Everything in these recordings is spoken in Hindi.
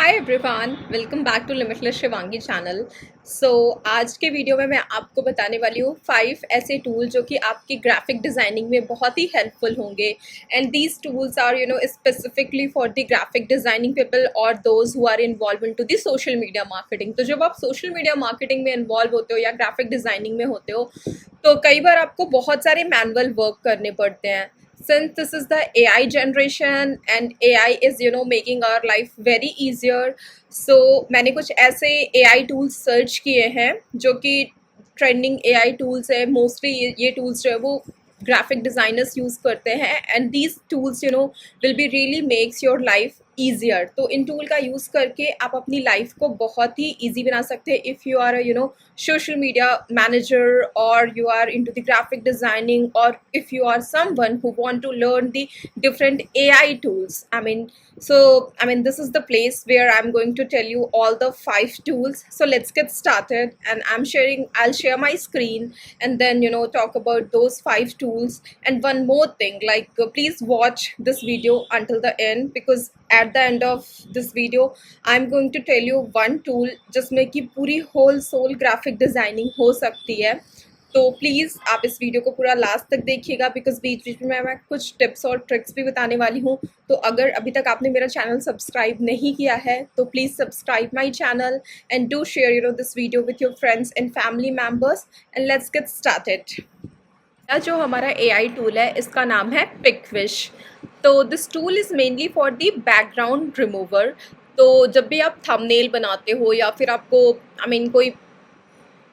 Hi everyone, welcome back to Limitless Shivangi channel. So आज के वीडियो में मैं आपको बताने वाली हूँ 5 ऐसे टूल जो कि आपकी ग्राफिक डिज़ाइनिंग में बहुत ही हेल्पफुल होंगे। And these tools are specifically for the graphic designing people और those who are involve in to the social media marketing. तो जब आप सोशल मीडिया मार्केटिंग में इन्वॉल्व होते हो या ग्राफिक डिज़ाइनिंग में होते हो तो कई बार आपको बहुत सारे मैनुअल वर्क करने पड़ते हैं। Since this is the AI generation and AI is making our life very easier, so मैंने कुछ ऐसे AI tools सर्च किए हैं जो कि ट्रेंडिंग AI tools है। मोस्टली ये टूल्स जो है वो ग्राफिक डिज़ाइनर्स यूज़ करते हैं and these tools will be really makes your life easier. तो इन टूल का यूज़ करके आप अपनी लाइफ को बहुत ही ईजी बना सकते हैं। If you are social media manager or you are into the graphic designing, or if you are someone who want to learn the different AI tools, this is the place where I'm going to tell you all the 5 tools. So let's get started, and I'll share my screen and then talk about those 5 tools. And one more thing, like please watch this video until the end, because at the end of this video I'm going to tell you one tool जिसमें कि पूरी होल सोल ग्राफिक डिज़ाइनिंग हो सकती है। तो प्लीज़ आप इस वीडियो को पूरा लास्ट तक देखिएगा, बिकॉज बीच बीच में मैं कुछ टिप्स और ट्रिक्स भी बताने वाली हूँ। तो अगर अभी तक आपने मेरा चैनल सब्सक्राइब नहीं किया है तो please subscribe my channel and do share this video with your friends and family members, and let's get started. जो हमारा AI टूल है इसका नाम है पिकविश। तो this tool is mainly for the background remover. तो जब भी आप थंबनेल बनाते हो या फिर आपको कोई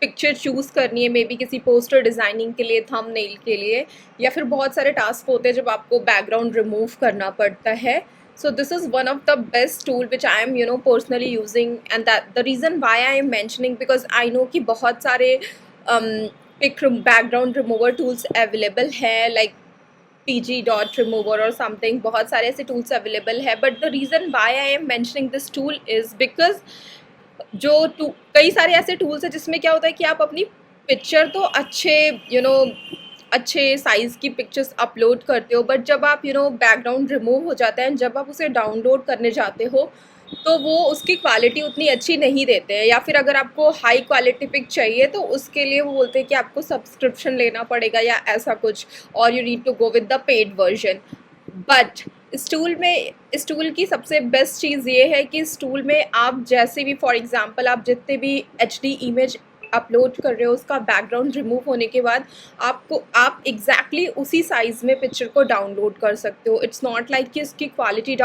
पिक्चर चूज़ करनी है, मे बी किसी पोस्टर डिज़ाइनिंग के लिए, थंबनेल के लिए, या फिर बहुत सारे टास्क होते हैं जब आपको बैकग्राउंड रिमूव करना पड़ता है। So this is one of the best tool which I am personally using, and that the reason why I am mentioning, because I know कि बहुत सारे pick background remover tools available है, लाइक PG डॉट रिमूवर और समथिंग, बहुत सारे ऐसे टूल्स अवेलेबल है। But the reason why I am mentioning this tool is because कई सारे ऐसे टूल्स हैं जिसमें क्या होता है कि आप अपनी पिक्चर तो अच्छे साइज़ की पिक्चर्स अपलोड करते हो, बट जब आप बैकग्राउंड रिमूव हो जाता है, जब आप उसे डाउनलोड करने जाते हो तो वो उसकी क्वालिटी उतनी अच्छी नहीं देते हैं। या फिर अगर आपको हाई क्वालिटी पिक चाहिए तो उसके लिए वो बोलते हैं कि आपको सब्सक्रिप्शन लेना पड़ेगा या ऐसा कुछ, और you need to go with the paid version. But इस टूल की सबसे बेस्ट चीज़ ये है कि इस टूल में आप जैसे भी, फॉर एग्ज़ाम्पल आप जितने भी HD इमेज अपलोड कर रहे हो उसका बैकग्राउंड रिमूव होने के बाद आप एग्जैक्टली उसी साइज़ में पिक्चर को डाउनलोड कर सकते हो। इट्स नॉट लाइक कि इसकी क्वालिटी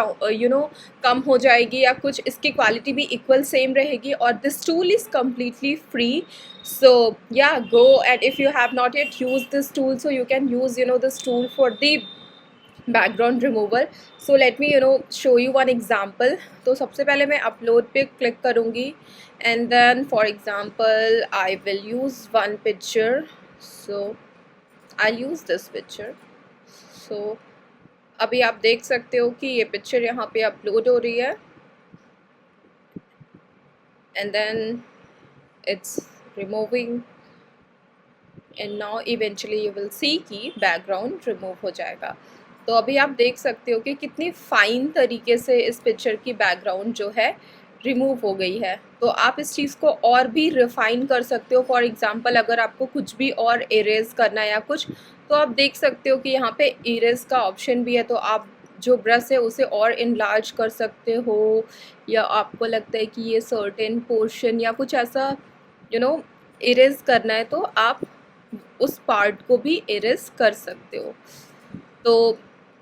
कम हो जाएगी या कुछ, इसकी क्वालिटी भी इक्वल सेम रहेगी। और this tool is completely free. So yeah go, and if you have not yet use this tool, so you can use this tool for the background remover. So let me show you one example. तो सबसे पहले मैं अपलोड पे क्लिक करूँगी, and then for example I will use one picture, so I'll use this picture. So अभी आप देख सकते हो कि ये पिक्चर यहाँ पे अपलोड हो रही है, and then it's removing, and now eventually you will see कि background remove हो जाएगा। तो अभी आप देख सकते हो कि कितनी फाइन तरीके से इस पिक्चर की बैकग्राउंड जो है रिमूव हो गई है। तो आप इस चीज़ को और भी रिफ़ाइन कर सकते हो। फॉर एग्ज़ाम्पल अगर आपको कुछ भी और इरेज करना है या कुछ, तो आप देख सकते हो कि यहाँ पे इरेज का ऑप्शन भी है। तो आप जो ब्रश है उसे और इनलार्ज कर सकते हो, या आपको लगता है कि ये सर्टेन पोर्शन या कुछ ऐसा इरेज करना है तो आप उस पार्ट को भी इरेज कर सकते हो। तो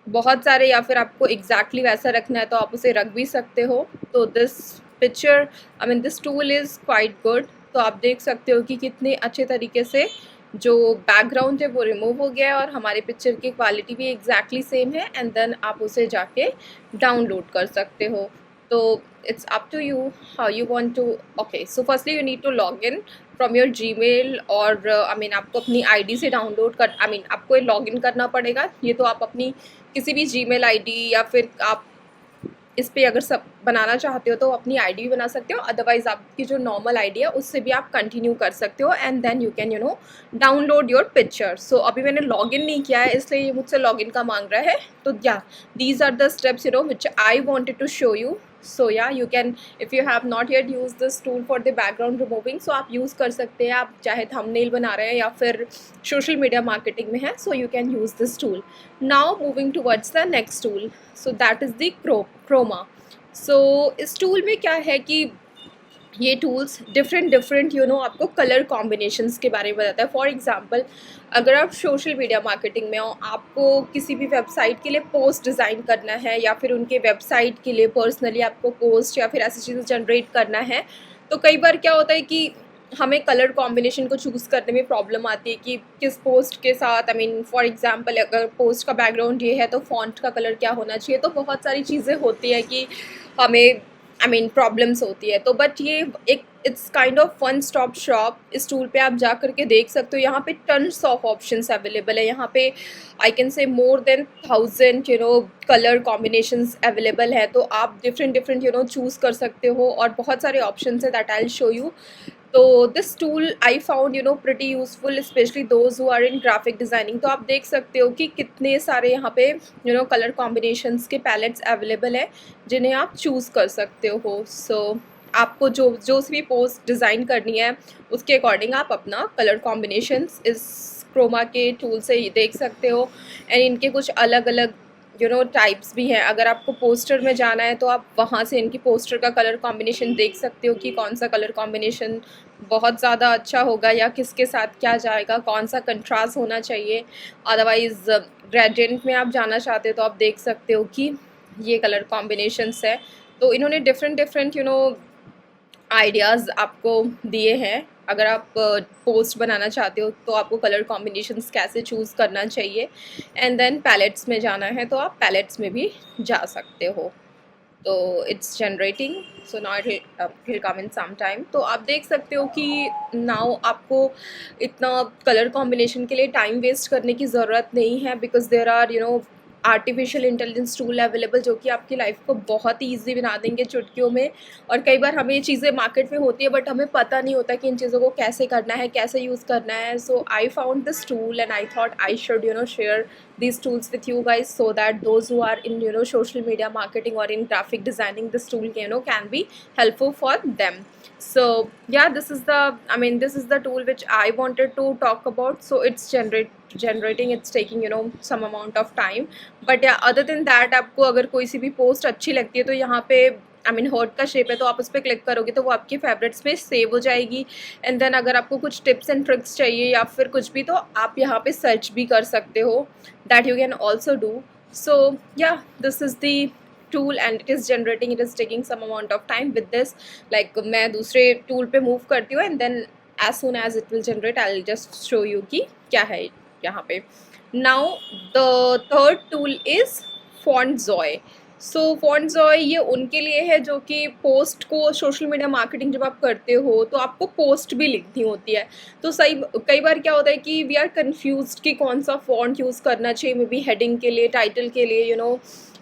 बहुत सारे, या फिर आपको एग्जैक्टली वैसा रखना है तो आप उसे रख भी सकते हो। तो this tool is quite good. तो आप देख सकते हो कि कितने अच्छे तरीके से जो बैकग्राउंड है वो रिमूव हो गया है और हमारे पिक्चर की क्वालिटी भी एग्जैक्टली सेम है, एंड देन आप उसे जाके डाउनलोड कर सकते हो। तो it's up to you how you want to. Okay, so firstly you need to log in from your Gmail, और आपको अपनी आईडी से डाउनलोड कर आपको लॉग इन करना पड़ेगा। ये तो आप अपनी किसी भी जीमेल आईडी, या फिर आप इस पे अगर सब बनाना चाहते हो तो अपनी आईडी भी बना सकते हो, अदरवाइज़ आपकी जो नॉर्मल आईडी है उससे भी आप कंटिन्यू कर सकते हो, and then you can download your picture. So अभी मैंने लॉगिन नहीं किया है इसलिए ये मुझसे लॉगिन का मांग रहा है। तो yeah these are the steps which I wanted to show you. So yeah you can, if you have not yet use this tool for the background removing, so आप यूज़ कर सकते हैं। आप चाहे थंबनेल बना रहे हैं या फिर सोशल मीडिया मार्केटिंग में है, so you can use this tool. Now moving towards the next tool, so that is the chroma. So इस टूल में क्या है कि ये टूल्स डिफरेंट डिफरेंट आपको कलर कॉम्बिनेशंस के बारे में बताता है। फॉर एग्जांपल, अगर आप सोशल मीडिया मार्केटिंग में हो, आपको किसी भी वेबसाइट के लिए पोस्ट डिज़ाइन करना है या फिर उनके वेबसाइट के लिए पर्सनली आपको पोस्ट या फिर ऐसी चीज़ें जनरेट करना है, तो कई बार क्या होता है कि हमें कलर कॉम्बिनेशन को चूज़ करने में प्रॉब्लम आती है कि किस पोस्ट के साथ, आई मीन फॉर एग्जांपल अगर पोस्ट का बैकग्राउंड ये है तो फॉन्ट का कलर क्या होना चाहिए। तो बहुत सारी चीज़ें होती है कि हमें प्रॉब्लम्स होती है। तो बट ये एक it's kind of one stop shop. इस टूल पे आप जा करके देख सकते हो, यहाँ पे टन्स ऑफ ऑप्शंस अवेलेबल है। यहाँ पे आई कैन से more than 1000 colour combinations available है। तो आप डिफरेंट डिफरेंट चूज़ कर सकते हो और बहुत सारे ऑप्शंस है that I will show you. तो this tool I found pretty useful, specially those who are in graphic designing. तो आप देख सकते हो कि कितने सारे यहाँ पे कलर कॉम्बिनेशंस के पैलेट्स अवेलेबल है जिन्हें आप चूज़ कर सकते हो। सो आपको जो भी पोस्ट डिज़ाइन करनी है उसके अकॉर्डिंग आप अपना कलर कॉम्बिनेशंस इस क्रोमा के टूल से ही देख सकते हो। एंड इनके कुछ अलग अलग टाइप्स भी हैं। अगर आपको पोस्टर में जाना है तो आप वहाँ से इनकी पोस्टर का कलर कॉम्बिनेशन देख सकते हो कि कौन सा कलर कॉम्बिनेशन बहुत ज़्यादा अच्छा होगा या किसके साथ क्या जाएगा, कौन सा कंट्रास्ट होना चाहिए। अदरवाइज़ ग्रेडियंट में आप जाना चाहते हो तो आप देख सकते हो कि ये कलर कॉम्बिनेशंस है। तो इन्होंने डिफरेंट डिफरेंट आइडियाज़ आपको दिए हैं। अगर आप पोस्ट बनाना चाहते हो तो आपको कलर कॉम्बिनेशंस कैसे चूज़ करना चाहिए। एंड देन पैलेट्स में जाना है तो आप पैलेट्स में भी जा सकते हो। तो it's generating, so now it will come in some time. तो आप देख सकते हो कि नाउ आपको इतना कलर कॉम्बिनेशन के लिए टाइम वेस्ट करने की ज़रूरत नहीं है, because there are artificial intelligence tool available जो कि आपकी लाइफ को बहुत ही ईजी बना देंगे चुटकियों में। और कई बार हमें ये चीज़ें मार्केट में होती है बट हमें पता नहीं होता कि इन चीज़ों को कैसे करना है, कैसे यूज़ करना है। So I found this tool and I thought I should share these tools with you guys, so that those who are in social media marketing or in graphic designing, this tool can be helpful for them. So yeah, this is the tool which I wanted to talk about. So it's generating, it's taking some amount of time, but yeah, other than that, आपको अगर कोई सी भी पोस्ट अच्छी लगती है तो यहाँ पे हार्ट का शेप है तो आप उस पर क्लिक करोगे तो वो आपके फेवरेट्स में सेव हो जाएगी। एंड देन अगर आपको कुछ टिप्स एंड ट्रिक्स चाहिए या फिर कुछ भी, तो आप यहाँ पे सर्च भी कर सकते हो, that you can also do. So yeah, this is the tool and it is generating, it is taking some amount of time with this. Like मैं दूसरे टूल पे मूव करती हूँ and then as soon as it will generate I will just show you कि क्या है यहाँ पे। Now the third tool is Fontjoy. So Fontjoy ये उनके लिए है जो कि पोस्ट को, सोशल मीडिया मार्केटिंग जब आप करते हो तो आपको पोस्ट भी लिखनी होती है। तो सही कई बार क्या होता है कि वी आर कन्फ्यूज्ड कि कौन सा फॉन्ट यूज़ करना चाहिए, मे बी हेडिंग के लिए, टाइटल के लिए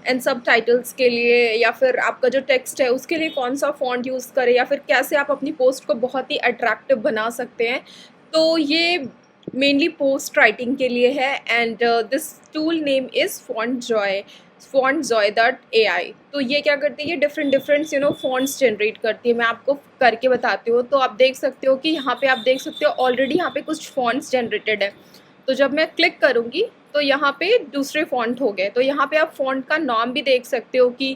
एंड सब टाइटल्स के लिए, या फिर आपका जो टेक्स्ट है उसके लिए कौन सा फॉन्ट यूज़ करें, या फिर कैसे आप अपनी पोस्ट को बहुत ही अट्रैक्टिव बना सकते हैं। तो ये मेनली पोस्ट राइटिंग के लिए है and this tool name is Fontzoi.ai। तो ये क्या करती है, ये डिफरेंट फॉन्ट्स जनरेट करती है। मैं आपको करके बताती हूँ। तो आप देख सकते हो कि यहाँ पे आप देख सकते हो ऑलरेडी यहाँ पे कुछ फॉन्ट्स जनरेटेड है। तो जब मैं क्लिक करूँगी तो यहाँ पे दूसरे फॉन्ट हो गए। तो यहाँ पे आप फॉन्ट का नाम भी देख सकते हो कि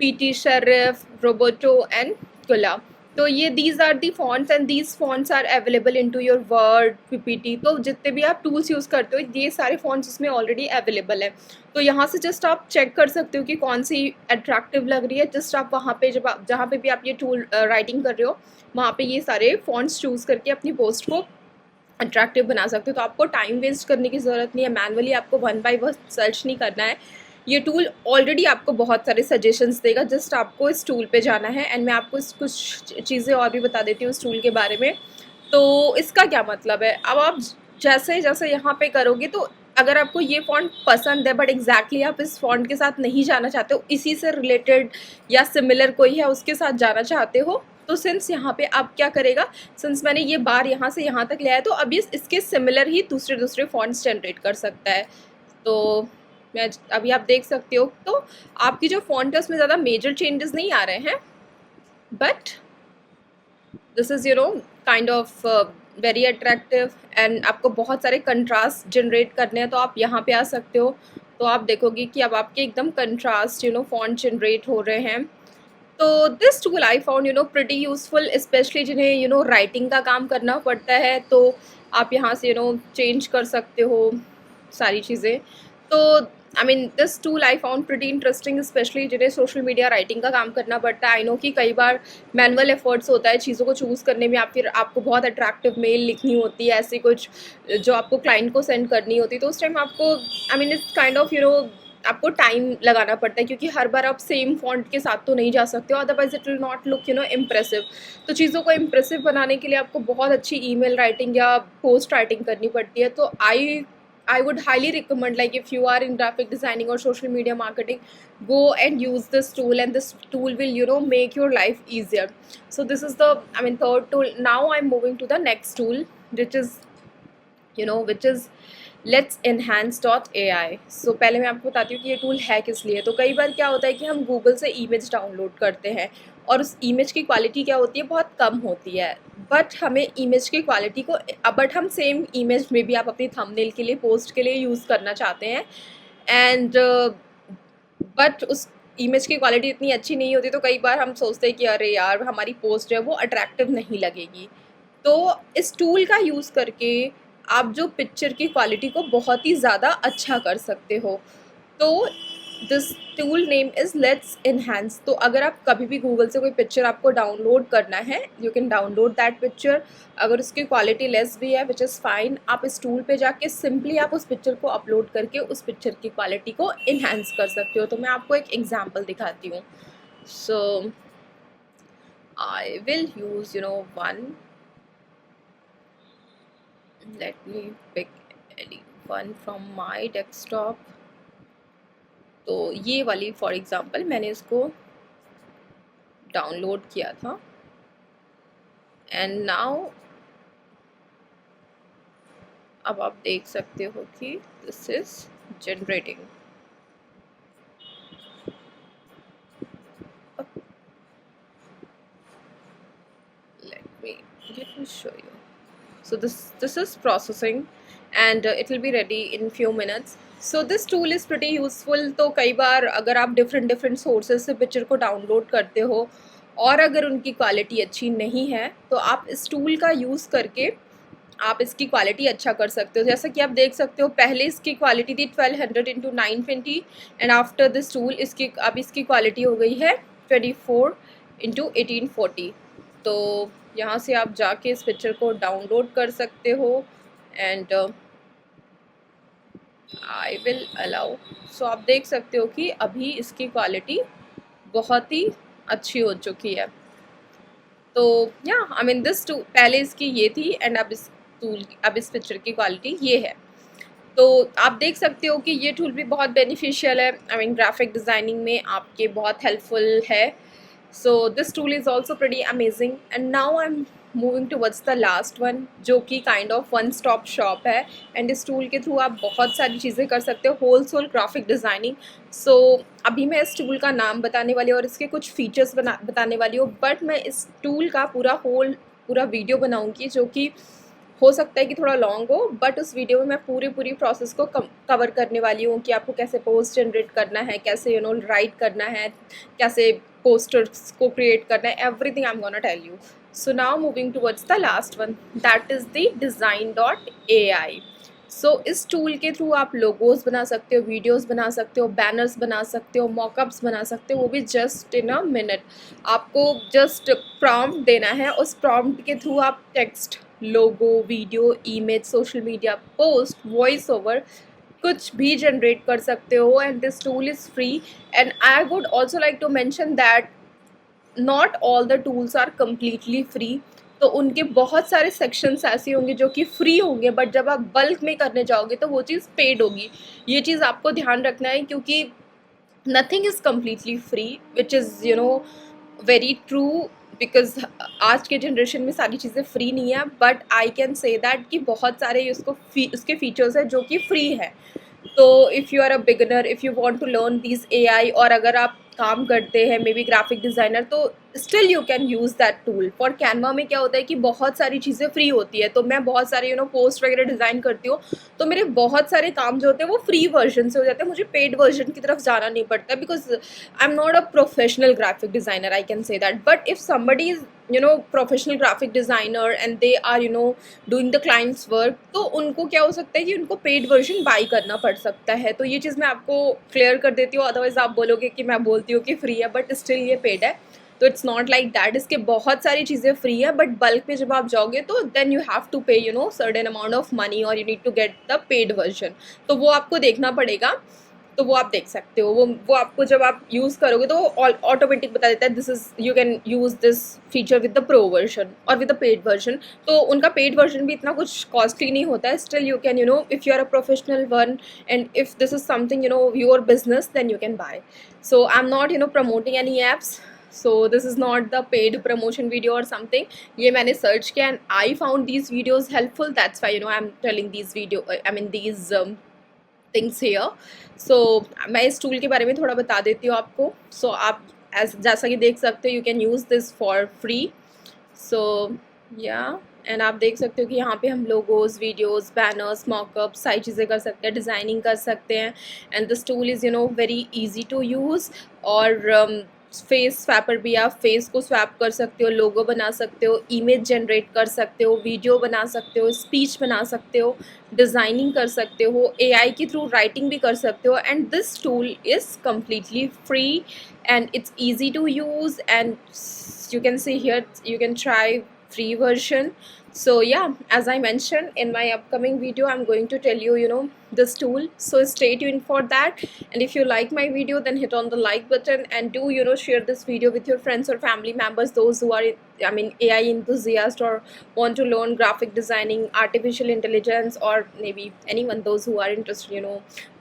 PT Serif, Roboto and Kula। तो ये these are the fonts and these fonts are available into your word, PPT। तो जितने भी आप टूल्स यूज़ करते हो ये सारे फॉन्ट्स उसमें ऑलरेडी अवेलेबल है। तो यहाँ से जस्ट आप चेक कर सकते हो कि कौन सी अट्रैक्टिव लग रही है। जस्ट आप वहाँ पे जहाँ पे भी आप ये टूल राइटिंग कर रहे हो वहाँ पे ये सारे फॉन्ट्स चूज़ करके अपनी पोस्ट को अट्रैक्टिव बना सकते हो। तो आपको टाइम वेस्ट करने की ज़रूरत नहीं है, मैनुअली आपको वन बाय वन सर्च नहीं करना है। ये टूल ऑलरेडी आपको बहुत सारे सजेशंस देगा, जस्ट आपको इस टूल पे जाना है। एंड मैं आपको कुछ चीज़ें और भी बता देती हूँ इस टूल के बारे में। तो इसका क्या मतलब है, अब आप जैसे जैसे यहाँ पे करोगे तो अगर आपको ये फॉन्ट पसंद है बट एग्जैक्टली आप इस फॉन्ट के साथ नहीं जाना चाहते हो, इसी से रिलेटेड या सिमिलर कोई है उसके साथ जाना चाहते हो, तो सिंस यहाँ पे आप क्या करेगा, सिंस मैंने ये बार यहाँ से यहाँ तक लिया है तो अब इसके सिमिलर ही दूसरे फॉन्ट्स जनरेट कर सकता है। तो मैं अभी आप देख सकते हो, तो आपकी जो फॉन्ट है उसमें ज़्यादा मेजर चेंजेस नहीं आ रहे हैं, but this is kind of very attractive. And आपको बहुत सारे कंट्रास्ट जनरेट करने हैं तो आप यहाँ पे आ सकते हो, तो आप देखोगे कि अब आपके एकदम कंट्रास्ट फॉन्ट जनरेट हो रहे हैं। तो this tool I found pretty useful, specially जिन्हें राइटिंग का काम करना पड़ता है, तो आप यहाँ से चेंज कर सकते हो सारी चीज़ें। तो I mean this tool I found pretty interesting, specially जिन्हें सोशल मीडिया राइटिंग का काम करना पड़ता है। आई नो कि कई बार मैनुअल एफर्ट्स होता है चीज़ों को चूज़ करने में, आप फिर आपको बहुत अट्रैक्टिव मेल लिखनी होती है, ऐसे कुछ जो आपको क्लाइंट को सेंड करनी होती है, तो उस टाइम आपको I mean it's kind of आपको टाइम लगाना पड़ता है, क्योंकि हर बार आप सेम फॉन्ट के साथ तो नहीं जा सकते हो, otherwise it will not look impressive. तो चीज़ों को इम्प्रेसिव बनाने के लिए आपको बहुत अच्छी ईमेल राइटिंग या पोस्ट राइटिंग करनी पड़ती है। तो I would highly recommend, like if you are in graphic designing or social media marketing, go and use this tool, and this tool will make your life easier. So this is the third tool. Now I'm moving to the next tool, which is Let's Enhance.ai. So पहले मैं आपको बताती हूँ कि ये टूल है किस लिए। तो कई बार क्या होता है कि हम गूगल से इमेज डाउनलोड करते हैं और उस इमेज की क्वालिटी क्या होती है, बहुत कम होती है, बट हमें इमेज की क्वालिटी को बट हम सेम इमेज में भी आप अपनी थंबनेल के लिए, पोस्ट के लिए यूज़ करना चाहते हैं, एंड बट उस इमेज की क्वालिटी इतनी अच्छी नहीं होती, तो कई बार हम सोचते हैं कि अरे यार हमारी पोस्ट जो है वो अट्रैक्टिव नहीं लगेगी। तो इस टूल का यूज़ करके आप जो पिक्चर की क्वालिटी को बहुत ही ज़्यादा अच्छा कर सकते हो। तो this tool name is let's enhance. तो अगर आप कभी भी गूगल से कोई पिक्चर आपको डाउनलोड करना है, you can download that picture. अगर उसकी क्वालिटी लेस भी है, विच इज़ फाइन, आप इस टूल पे जाके सिंपली आप उस पिक्चर को अपलोड करके उस पिक्चर की क्वालिटी को इन्हांस कर सकते हो। तो मैं आपको एक एग्जाम्पल दिखाती हूँ। So I will use one, let me pick any one from my desktop। तो ये वाली फॉर एग्जांपल मैंने इसको डाउनलोड किया था, एंड नाउ अब आप देख सकते हो कि this is generating. let me show you। So this is processing, and it will be ready in few minutes। So this tool is pretty useful। तो कई बार अगर आप different sources से पिक्चर को डाउनलोड करते हो और अगर उनकी क्वालिटी अच्छी नहीं है, तो आप इस टूल का यूज़ करके आप इसकी क्वालिटी अच्छा कर सकते हो। जैसा कि आप देख सकते हो, पहले इसकी क्वालिटी थी 1200 into 920, and after this tool अब इसकी क्वालिटी हो गई है 24 इंटू 1840। तो यहाँ से आप जाके इस पिक्चर को डाउनलोड कर सकते हो, एंड आई विल अलाउ। सो आप देख सकते हो कि अभी इसकी क्वालिटी बहुत ही अच्छी हो चुकी है। तो या आई मीन दिस टूल, पहले इसकी ये थी, एंड अब इस पिक्चर की क्वालिटी ये है। तो आप देख सकते हो कि ये टूल भी बहुत बेनिफिशियल है, आई मीन ग्राफिक डिज़ाइनिंग में आपके बहुत हेल्पफुल है। So this tool is also pretty amazing, and now I'm moving towards the last one, जो कि kind of one stop shop है, and इस tool के थ्रू आप बहुत सारी चीज़ें कर सकते हो, wholesale graphic designing। So अभी मैं इस tool का नाम बताने वाली हूँ और इसके कुछ features बताने वाली हूँ, बट मैं इस tool का पूरा वीडियो बनाऊँगी, जो कि हो सकता है कि थोड़ा लॉन्ग हो, बट उस वीडियो में मैं पूरी प्रोसेस को कवर करने वाली हूँ कि आपको कैसे पोस्ट जनरेट करना है, कैसे राइट करना है, कैसे पोस्टर्स को क्रिएट करना है, everything I am gonna tell you. So now moving towards the last one, that is the Design.ai। सो इस टूल के थ्रू आप लोगोज बना सकते हो, वीडियोस बना सकते हो, बैनर्स बना सकते हो, मॉकअप्स बना सकते हो, वो भी जस्ट इन अ मिनट। आपको जस्ट प्रॉम्प्ट देना है, उस प्रॉम्प्ट के थ्रू आप text, logo, video, image, social media post, voice over, कुछ भी जनरेट कर सकते हो, and this tool is free. And I would also like to mention that not all the tools are completely free. तो उनके बहुत सारे सेक्शंस ऐसे होंगे जो कि फ्री होंगे, बट जब आप बल्क में करने जाओगे तो वो चीज़ पेड होगी। ये चीज़ आपको ध्यान रखना है, क्योंकि nothing is completely free, which is very true, because आज के जनरेशन में सारी चीज़ें फ्री नहीं है, but I can say that कि बहुत सारे उसके फीचर्स हैं जो कि फ्री है। तो if you are a beginner, if you want to learn this AI, और अगर आप काम करते हैं मे बी ग्राफिक डिज़ाइनर, तो still you can use that tool. For Canva में क्या होता है कि बहुत सारी चीज़ें फ्री होती है, तो मैं बहुत सारे पोस्ट वगैरह डिज़ाइन करती हूँ, तो मेरे बहुत सारे काम जो होते हैं वो फ्री वर्जन से हो जाते हैं, मुझे पेड वर्जन की तरफ जाना नहीं पड़ता, because I am not a professional graphic designer, I can say that. But if somebody is professional graphic designer and they are doing the clients work, तो उनको क्या हो सकता है कि उनको पेड वर्जन बाई करना पड़ सकता है। तो ये चीज़ मैं आपको क्लियर कर देती हूँ, अदरवाइज़ आप बोलोगे कि मैं बोलती हूँ कि फ्री है बट स्टिल ये पेड है। तो इट्स नॉट लाइक दैट, इसके बहुत सारी चीज़ें फ्री है, बट बल्क में जब आप जाओगे तो then you have to pay certain amount of money, और you need to get the paid version. तो वो आपको देखना पड़ेगा, तो वो आप देख सकते हो। वो आपको जब आप यूज़ करोगे तो ऑटोमेटिक बता देता है this is, you can use this feature with the pro version और विद द पेड वर्जन। तो उनका पेड वर्जन भी इतना कुछ कॉस्टली नहीं होता है, still you can if you are a professional one and if this is something your business, then you can buy. So I am not promoting any apps, so this is not the paid promotion video or something. ये मैंने सर्च किया and I found these videos helpful, that's why I'm telling these these things here. सो मैं इस टूल के बारे में थोड़ा बता देती हूँ आपको। सो आप जैसा कि देख सकते हो, you can use this for free. So yeah and आप देख सकते हो कि यहाँ पे हम लोगोज, वीडियोस, बैनर्स, मॉकअप सारी चीज़ें कर सकते हैं, डिज़ाइनिंग कर सकते हैं। And this tool is very easy to use. और फेस स्वैपर भी, आप फेस को स्वैप कर सकते हो, लोगो बना सकते हो, इमेज जनरेट कर सकते हो, वीडियो बना सकते हो, स्पीच बना सकते हो, डिज़ाइनिंग कर सकते हो, एआई के थ्रू राइटिंग भी कर सकते हो। And this tool is completely free and it's easy to use, and you can see here you can try free version. So yeah, as I mentioned in my upcoming video, I'm going to tell you this tool, so stay tuned for that. And if you like my video, then hit on the like button, and do share this video with your friends or family members, those who are AI enthusiast or want to learn graphic designing, artificial intelligence, or maybe anyone those who are interested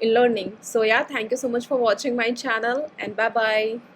in learning. So yeah, thank you so much for watching my channel, and bye bye.